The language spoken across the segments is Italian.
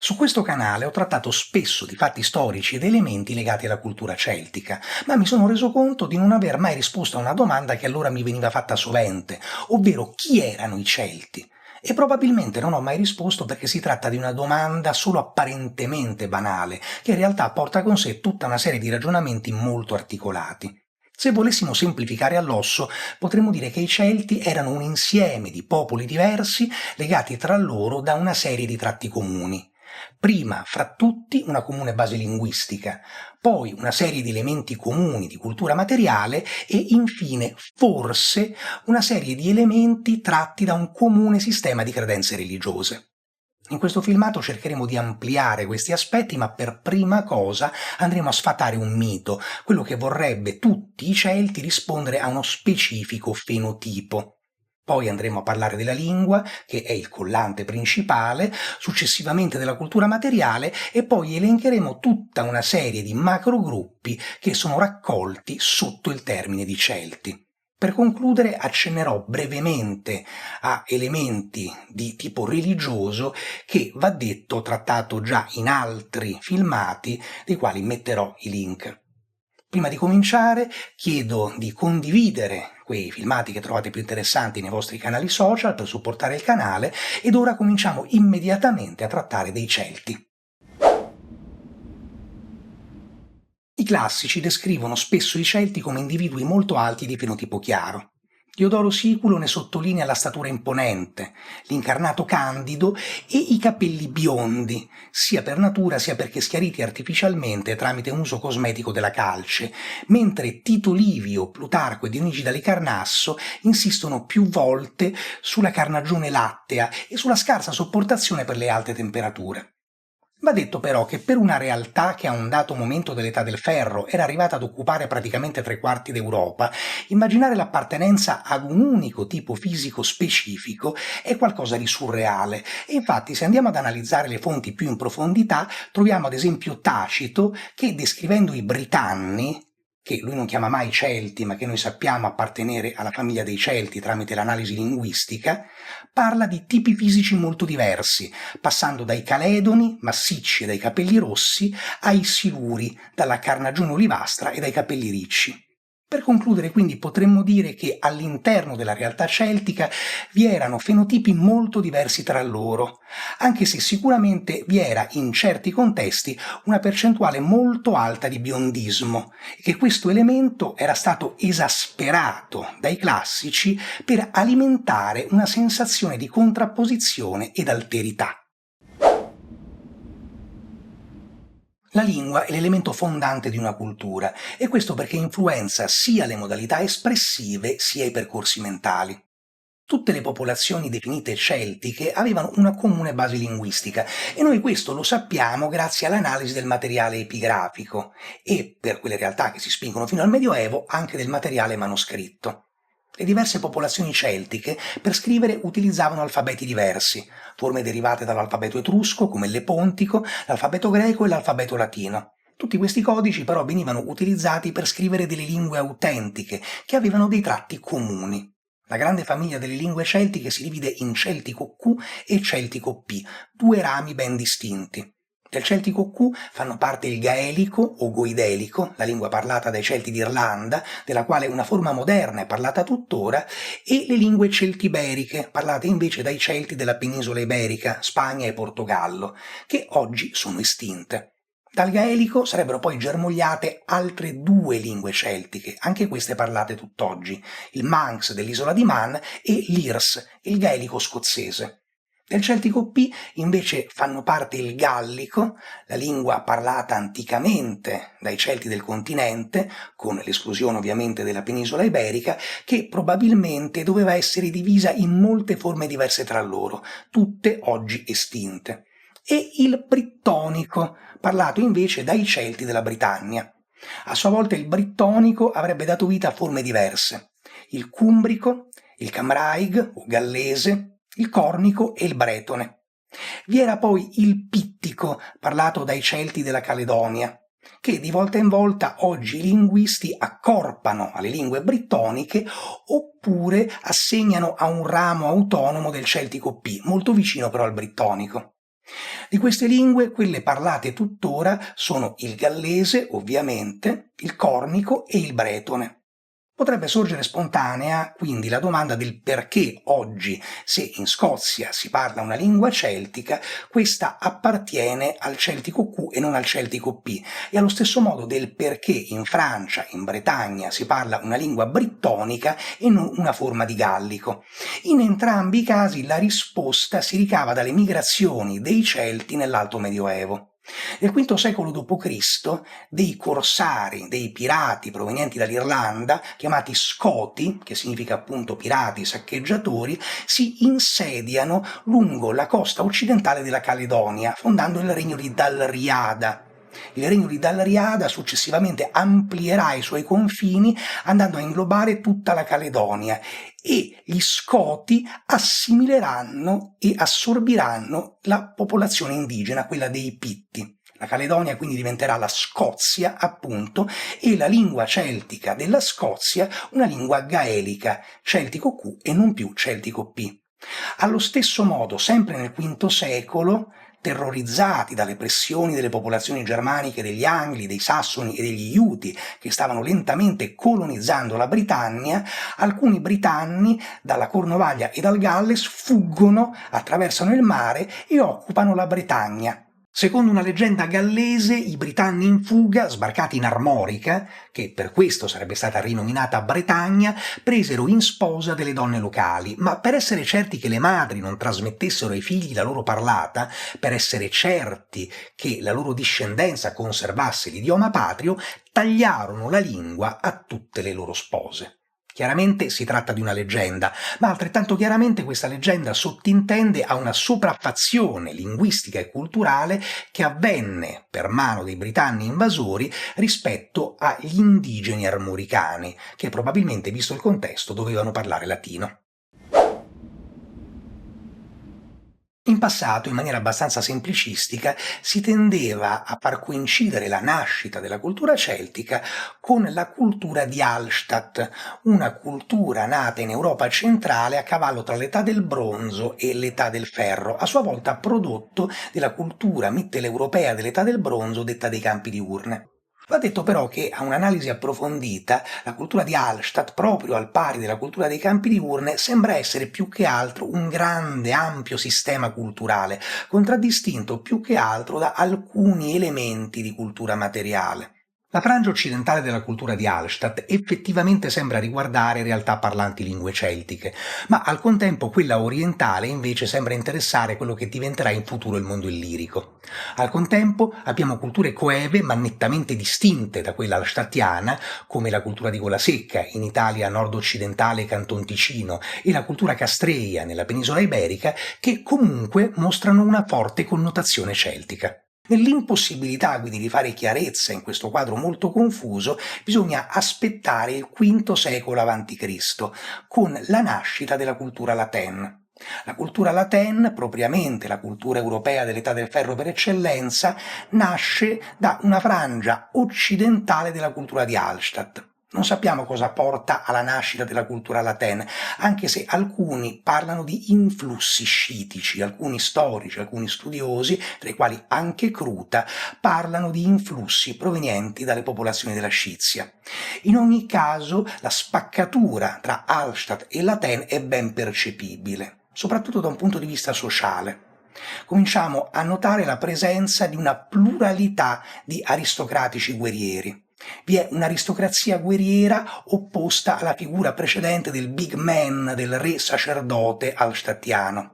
Su questo canale ho trattato spesso di fatti storici ed elementi legati alla cultura celtica, ma mi sono reso conto di non aver mai risposto a una domanda che allora mi veniva fatta sovente, ovvero chi erano i Celti? E probabilmente non ho mai risposto perché si tratta di una domanda solo apparentemente banale, che in realtà porta con sé tutta una serie di ragionamenti molto articolati. Se volessimo semplificare all'osso, potremmo dire che i Celti erano un insieme di popoli diversi legati tra loro da una serie di tratti comuni. Prima, fra tutti, una comune base linguistica, poi una serie di elementi comuni di cultura materiale e infine, forse, una serie di elementi tratti da un comune sistema di credenze religiose. In questo filmato cercheremo di ampliare questi aspetti, ma per prima cosa andremo a sfatare un mito, quello che vorrebbe tutti i Celti rispondere a uno specifico fenotipo. Poi andremo a parlare della lingua, che è il collante principale, successivamente della cultura materiale e poi elencheremo tutta una serie di macrogruppi che sono raccolti sotto il termine di Celti. Per concludere accennerò brevemente a elementi di tipo religioso che, va detto, ho trattato già in altri filmati, dei quali metterò i link. Prima di cominciare chiedo di condividere quei filmati che trovate più interessanti nei vostri canali social per supportare il canale ed ora cominciamo immediatamente a trattare dei Celti. I classici descrivono spesso i Celti come individui molto alti di fenotipo chiaro. Diodoro Siculo ne sottolinea la statura imponente, l'incarnato candido e i capelli biondi, sia per natura sia perché schiariti artificialmente tramite un uso cosmetico della calce, mentre Tito Livio, Plutarco e Dionigi d'Alicarnasso insistono più volte sulla carnagione lattea e sulla scarsa sopportazione per le alte temperature. Va detto però che per una realtà che a un dato momento dell'età del ferro era arrivata ad occupare praticamente tre quarti d'Europa, immaginare l'appartenenza ad un unico tipo fisico specifico è qualcosa di surreale e infatti se andiamo ad analizzare le fonti più in profondità troviamo ad esempio Tacito che descrivendo i Britanni, che lui non chiama mai Celti ma che noi sappiamo appartenere alla famiglia dei Celti tramite l'analisi linguistica, parla di tipi fisici molto diversi, passando dai caledoni, massicci e dai capelli rossi, ai siluri, dalla carnagione olivastra e dai capelli ricci. Per concludere, quindi, potremmo dire che all'interno della realtà celtica vi erano fenotipi molto diversi tra loro, anche se sicuramente vi era in certi contesti una percentuale molto alta di biondismo, e che questo elemento era stato esasperato dai classici per alimentare una sensazione di contrapposizione ed alterità. La lingua è l'elemento fondante di una cultura e questo perché influenza sia le modalità espressive sia i percorsi mentali. Tutte le popolazioni definite celtiche avevano una comune base linguistica e noi questo lo sappiamo grazie all'analisi del materiale epigrafico e, per quelle realtà che si spingono fino al Medioevo, anche del materiale manoscritto. Le diverse popolazioni celtiche per scrivere utilizzavano alfabeti diversi, forme derivate dall'alfabeto etrusco come il pontico, l'alfabeto greco e l'alfabeto latino. Tutti questi codici però venivano utilizzati per scrivere delle lingue autentiche che avevano dei tratti comuni. La grande famiglia delle lingue celtiche si divide in celtico Q e celtico P, due rami ben distinti. Del celtico Q fanno parte il gaelico o goidelico, la lingua parlata dai Celti d'Irlanda, della quale una forma moderna è parlata tuttora, e le lingue celtiberiche, parlate invece dai Celti della penisola iberica, Spagna e Portogallo, che oggi sono estinte. Dal gaelico sarebbero poi germogliate altre due lingue celtiche, anche queste parlate tutt'oggi, il Manx dell'isola di Man e l'Irs, il gaelico scozzese. Del celtico P invece fanno parte il gallico, la lingua parlata anticamente dai Celti del continente, con l'esclusione ovviamente della penisola iberica, che probabilmente doveva essere divisa in molte forme diverse tra loro, tutte oggi estinte. E il brittonico, parlato invece dai Celti della Britannia. A sua volta il brittonico avrebbe dato vita a forme diverse. Il cumbrico, il camraig o gallese, il cornico e il bretone. Vi era poi il pittico, parlato dai Celti della Caledonia, che di volta in volta oggi i linguisti accorpano alle lingue brittoniche oppure assegnano a un ramo autonomo del celtico P, molto vicino però al brittonico. Di queste lingue, quelle parlate tuttora sono il gallese, ovviamente, il cornico e il bretone. Potrebbe sorgere spontanea quindi la domanda del perché oggi, se in Scozia si parla una lingua celtica, questa appartiene al celtico Q e non al celtico P, e allo stesso modo del perché in Francia, in Bretagna, si parla una lingua brittonica e non una forma di gallico. In entrambi i casi la risposta si ricava dalle migrazioni dei Celti nell'Alto Medioevo. Nel V secolo d.C. dei corsari, dei pirati provenienti dall'Irlanda, chiamati Scoti, che significa appunto pirati, saccheggiatori, si insediano lungo la costa occidentale della Caledonia, fondando il regno di Dalriada. Il regno di Dalriada successivamente amplierà i suoi confini andando a inglobare tutta la Caledonia e gli Scoti assimileranno e assorbiranno la popolazione indigena, quella dei Pitti. La Caledonia quindi diventerà la Scozia, appunto, e la lingua celtica della Scozia una lingua gaelica, celtico Q e non più celtico P. Allo stesso modo, sempre nel V secolo, terrorizzati dalle pressioni delle popolazioni germaniche degli Angli, dei Sassoni e degli Iuti che stavano lentamente colonizzando la Britannia, alcuni britanni dalla Cornovaglia e dal Galles fuggono, attraversano il mare e occupano la Bretagna. Secondo una leggenda gallese, i britanni in fuga, sbarcati in Armorica, che per questo sarebbe stata rinominata Bretagna, presero in sposa delle donne locali, ma per essere certi che le madri non trasmettessero ai figli la loro parlata, per essere certi che la loro discendenza conservasse l'idioma patrio, tagliarono la lingua a tutte le loro spose. Chiaramente si tratta di una leggenda, ma altrettanto chiaramente questa leggenda sottintende a una sopraffazione linguistica e culturale che avvenne per mano dei britanni invasori rispetto agli indigeni armoricani, che probabilmente, visto il contesto, dovevano parlare latino. In passato, in maniera abbastanza semplicistica, si tendeva a far coincidere la nascita della cultura celtica con la cultura di Hallstatt, una cultura nata in Europa centrale a cavallo tra l'età del bronzo e l'età del ferro, a sua volta prodotto della cultura mitteleuropea dell'età del bronzo detta dei campi di urne. Va detto però che a un'analisi approfondita la cultura di Hallstatt, proprio al pari della cultura dei campi di urne, sembra essere più che altro un grande, ampio sistema culturale, contraddistinto più che altro da alcuni elementi di cultura materiale. La frangia occidentale della cultura di Hallstatt effettivamente sembra riguardare realtà parlanti lingue celtiche, ma al contempo quella orientale invece sembra interessare quello che diventerà in futuro il mondo illirico. Al contempo abbiamo culture coeve ma nettamente distinte da quella hallstattiana, come la cultura di Gola Secca, in Italia nord-occidentale e Canton Ticino, e la cultura castreia nella penisola iberica, che comunque mostrano una forte connotazione celtica. Nell'impossibilità quindi di fare chiarezza in questo quadro molto confuso, bisogna aspettare il V secolo a.C., con la nascita della cultura latène. La cultura latène, propriamente la cultura europea dell'età del ferro per eccellenza, nasce da una frangia occidentale della cultura di Hallstatt. Non sappiamo cosa porta alla nascita della cultura latène, anche se alcuni parlano di influssi scitici, alcuni storici, alcuni studiosi, tra i quali anche Cruta, parlano di influssi provenienti dalle popolazioni della Scizia. In ogni caso, la spaccatura tra Hallstatt e Latène è ben percepibile, soprattutto da un punto di vista sociale. Cominciamo a notare la presenza di una pluralità di aristocratici guerrieri. Vi è un'aristocrazia guerriera opposta alla figura precedente del big man, del re sacerdote hallstattiano.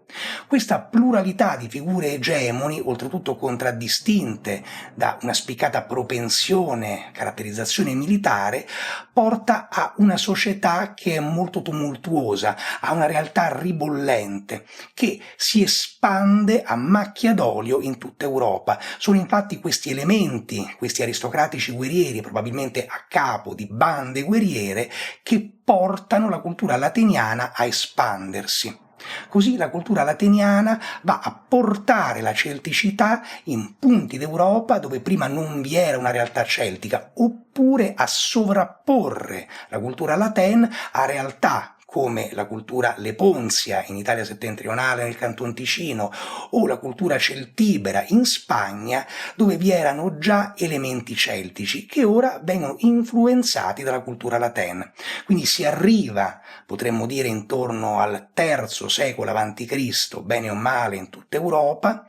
Questa pluralità di figure egemoni, oltretutto contraddistinte da una spiccata propensione, caratterizzazione militare, porta a una società che è molto tumultuosa, a una realtà ribollente, che si espande a macchia d'olio in tutta Europa. Sono infatti questi elementi, questi aristocratici guerrieri, probabilmente a capo di bande guerriere, che portano la cultura latiniana a espandersi. Così la cultura latiniana va a portare la celticità in punti d'Europa dove prima non vi era una realtà celtica, oppure a sovrapporre la cultura latène a realtà come la cultura leponzia in Italia settentrionale nel Canton Ticino o la cultura celtibera in Spagna, dove vi erano già elementi celtici che ora vengono influenzati dalla cultura latena. Quindi si arriva, potremmo dire, intorno al III secolo a.C., bene o male in tutta Europa,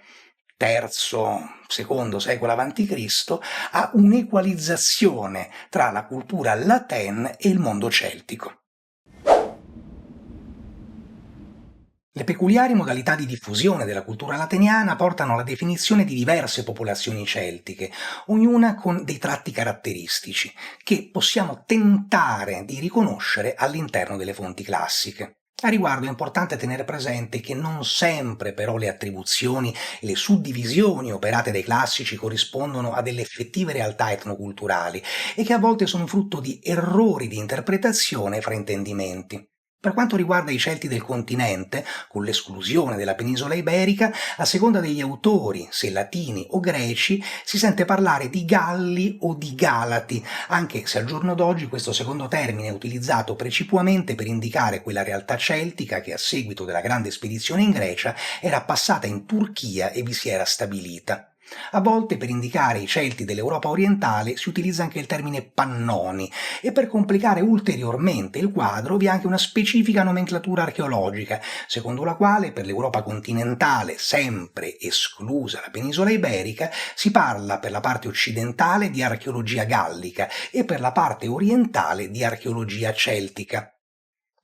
secondo secolo a.C., a un'equalizzazione tra la cultura latène e il mondo celtico. Le peculiari modalità di diffusione della cultura lateniana portano alla definizione di diverse popolazioni celtiche, ognuna con dei tratti caratteristici, che possiamo tentare di riconoscere all'interno delle fonti classiche. A riguardo è importante tenere presente che non sempre però le attribuzioni e le suddivisioni operate dai classici corrispondono a delle effettive realtà etnoculturali e che a volte sono frutto di errori di interpretazione e fraintendimenti. Per quanto riguarda i Celti del continente, con l'esclusione della penisola iberica, a seconda degli autori, se latini o greci, si sente parlare di Galli o di Galati, anche se al giorno d'oggi questo secondo termine è utilizzato precipuamente per indicare quella realtà celtica che a seguito della grande spedizione in Grecia era passata in Turchia e vi si era stabilita. A volte per indicare i Celti dell'Europa orientale si utilizza anche il termine Pannoni e per complicare ulteriormente il quadro vi è anche una specifica nomenclatura archeologica, secondo la quale per l'Europa continentale, sempre esclusa la penisola iberica, si parla per la parte occidentale di archeologia gallica e per la parte orientale di archeologia celtica.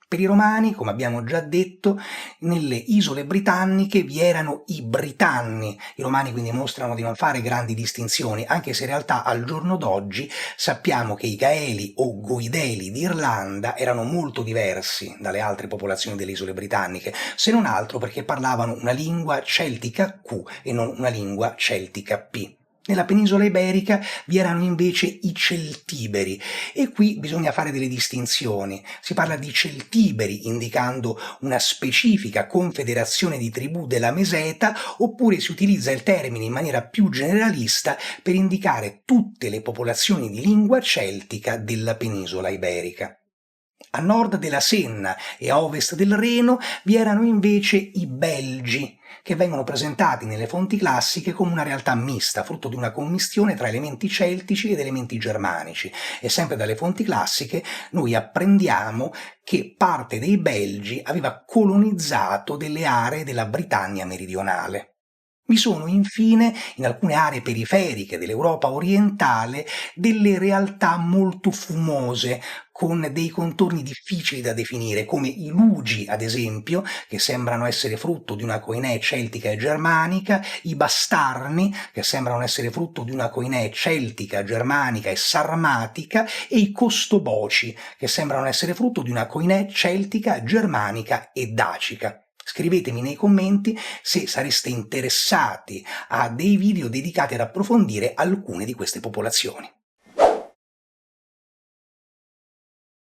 Per i Romani, come abbiamo già detto, nelle isole britanniche vi erano i Britanni. I Romani quindi mostrano di non fare grandi distinzioni, anche se in realtà al giorno d'oggi sappiamo che i Gaeli o Goideli d'Irlanda erano molto diversi dalle altre popolazioni delle isole britanniche, se non altro perché parlavano una lingua celtica Q e non una lingua celtica P. Nella penisola iberica vi erano invece i Celtiberi e qui bisogna fare delle distinzioni. Si parla di Celtiberi indicando una specifica confederazione di tribù della Meseta, oppure si utilizza il termine in maniera più generalista per indicare tutte le popolazioni di lingua celtica della penisola iberica. A nord della Senna e a ovest del Reno vi erano invece i Belgi, che vengono presentati nelle fonti classiche come una realtà mista, frutto di una commistione tra elementi celtici ed elementi germanici. E sempre dalle fonti classiche noi apprendiamo che parte dei Belgi aveva colonizzato delle aree della Britannia meridionale. Vi sono infine, in alcune aree periferiche dell'Europa orientale, delle realtà molto fumose, con dei contorni difficili da definire, come i Lugi, ad esempio, che sembrano essere frutto di una coinè celtica e germanica, i Bastarni, che sembrano essere frutto di una coinè celtica, germanica e sarmatica, e i Costoboci, che sembrano essere frutto di una coinè celtica, germanica e dacica. Scrivetemi nei commenti se sareste interessati a dei video dedicati ad approfondire alcune di queste popolazioni.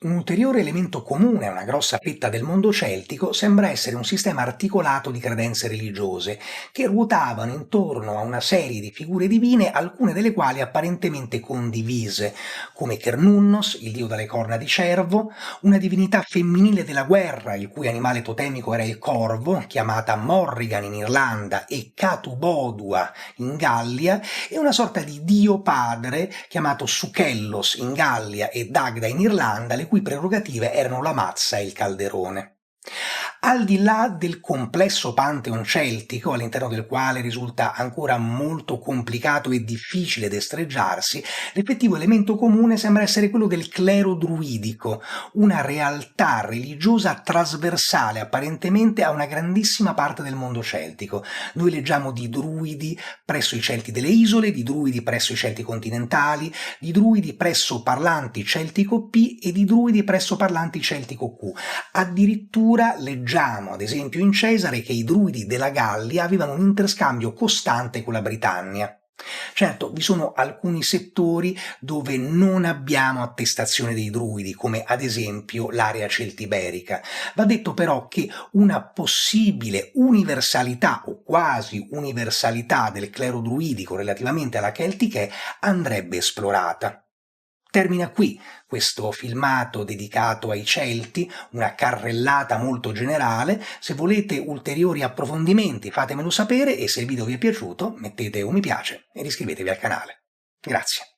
Un ulteriore elemento comune a una grossa fetta del mondo celtico sembra essere un sistema articolato di credenze religiose, che ruotavano intorno a una serie di figure divine, alcune delle quali apparentemente condivise, come Cernunnos, il dio dalle corna di cervo, una divinità femminile della guerra, il cui animale totemico era il corvo, chiamata Morrigan in Irlanda e Catubodua in Gallia, e una sorta di dio padre chiamato Suchellos in Gallia e Dagda in Irlanda, le cui prerogative erano la mazza e il calderone. Al di là del complesso pantheon celtico, all'interno del quale risulta ancora molto complicato e difficile destreggiarsi, l'effettivo elemento comune sembra essere quello del clero druidico, una realtà religiosa trasversale apparentemente a una grandissima parte del mondo celtico. Noi leggiamo di druidi presso i Celti delle isole, di druidi presso i Celti continentali, di druidi presso parlanti celtico P e di druidi presso parlanti celtico Q. Addirittura leggiamo ad esempio in Cesare che i druidi della Gallia avevano un interscambio costante con la Britannia. Certo, vi sono alcuni settori dove non abbiamo attestazione dei druidi, come ad esempio l'area celtiberica. Va detto però che una possibile universalità o quasi universalità del clero druidico relativamente alla Celtic andrebbe esplorata. Termina qui questo filmato dedicato ai Celti, una carrellata molto generale. Se volete ulteriori approfondimenti fatemelo sapere e se il video vi è piaciuto mettete un mi piace ed iscrivetevi al canale. Grazie.